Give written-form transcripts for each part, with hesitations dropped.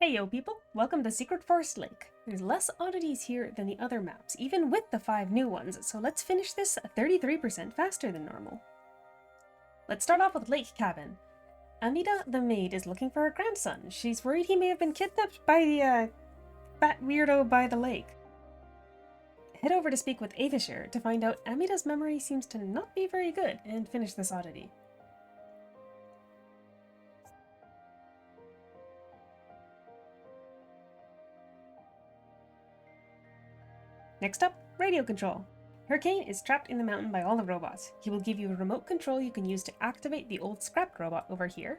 Hey yo people, welcome to Secret Forest Lake. There's less oddities here than the other maps, even with the 5 new ones, so let's finish this 33% faster than normal. Let's start off with Lake Cabin. Amida the maid is looking for her grandson. She's worried he may have been kidnapped by the fat weirdo by the lake. Head over to speak with Avishir to find out Amida's memory seems to not be very good and finish this oddity. Next up, radio control. Hurricane is trapped in the mountain by all the robots. He will give you a remote control you can use to activate the old scrapped robot over here.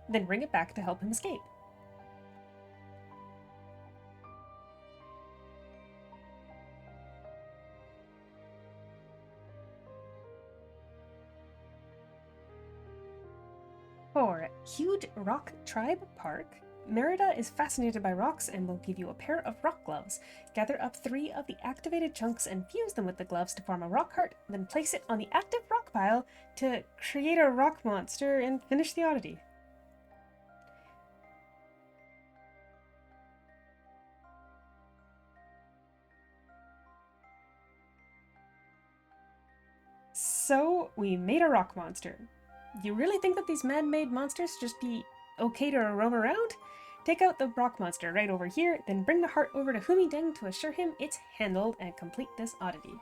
Then bring it back to help him escape. For Huge Rock Tribe Park, Merida is fascinated by rocks and will give you a pair of rock gloves. Gather up 3 of the activated chunks and fuse them with the gloves to form a rock heart, then place it on the active rock pile to create a rock monster and finish the oddity. So, we made a rock monster. You really think that these man-made monsters just be okay to roam around? Take out the rock monster right over here, then bring the heart over to Humideng to assure him it's handled and complete this oddity.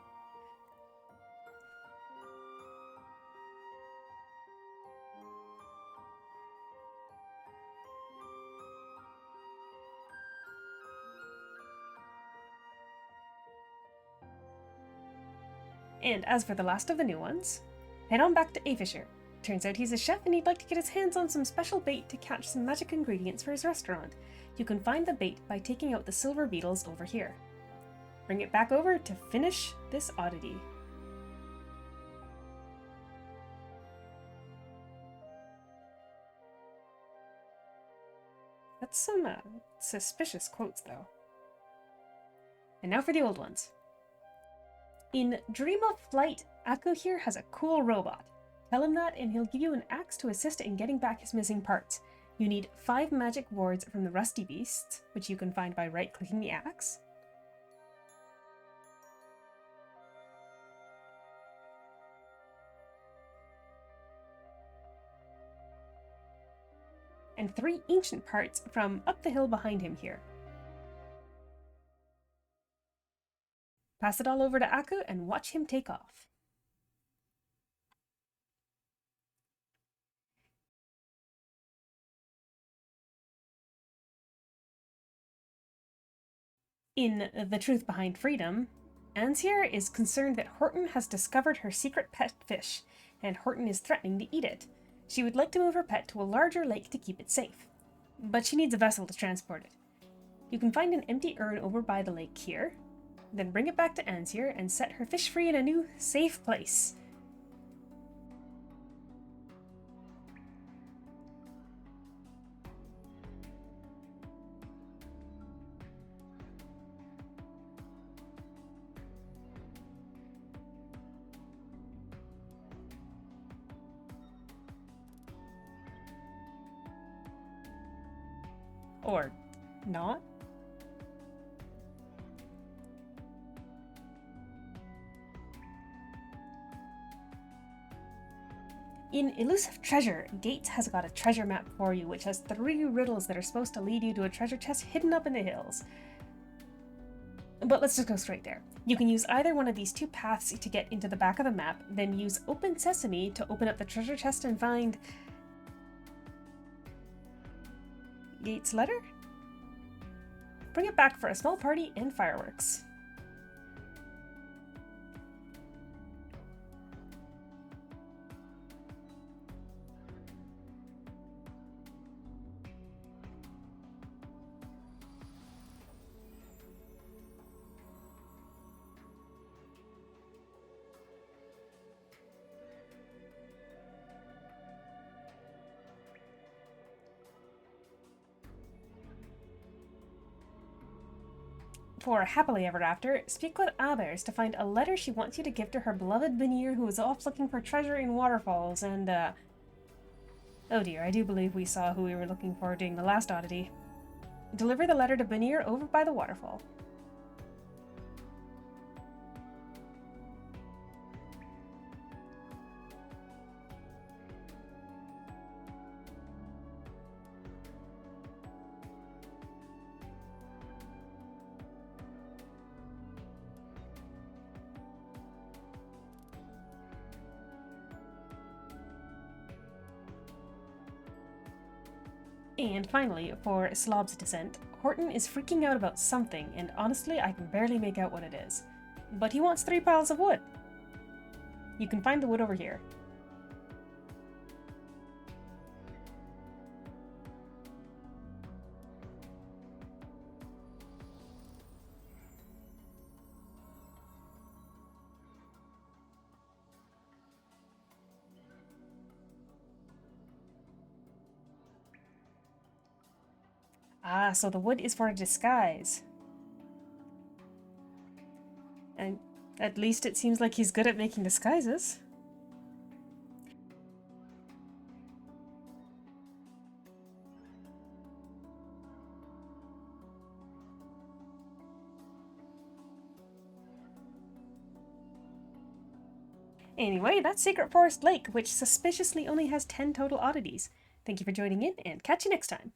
And as for the last of the new ones, head on back to Avishir. Turns out he's a chef and he'd like to get his hands on some special bait to catch some magic ingredients for his restaurant. You can find the bait by taking out the silver beetles over here. Bring it back over to finish this oddity. That's some suspicious quotes though. And now for the old ones. In Dream of Flight, Aku here has a cool robot. Tell him that and he'll give you an axe to assist in getting back his missing parts. You need 5 magic wards from the Rusty Beasts, which you can find by right-clicking the axe. And 3 ancient parts from up the hill behind him here. Pass it all over to Aku and watch him take off. In The Truth Behind Freedom, Ansier is concerned that Horton has discovered her secret pet fish, and Horton is threatening to eat it. She would like to move her pet to a larger lake to keep it safe, but she needs a vessel to transport it. You can find an empty urn over by the lake here, then bring it back to Ansier and set her fish free in a new, safe place. Or not. In Illusive Treasure, Gates has got a treasure map for you, which has 3 riddles that are supposed to lead you to a treasure chest hidden up in the hills. But let's just go straight there. You can use either one of these 2 paths to get into the back of the map, then use Open Sesame to open up the treasure chest and find Gates' letter? Bring it back for a small party and fireworks. For Happily Ever After, speak with others to find a letter she wants you to give to her beloved Vanir who is off looking for treasure in waterfalls and, oh dear, I do believe we saw who we were looking for doing the last oddity. Deliver the letter to Vanir over by the waterfall. And finally, for Slob's descent, Horton is freaking out about something, and honestly, I can barely make out what it is. But he wants 3 piles of wood. You can find the wood over here. Ah, so the wood is for a disguise. And at least it seems like he's good at making disguises. Anyway, that's Secret Forest Lake, which suspiciously only has 10 total oddities. Thank you for joining in, and catch you next time.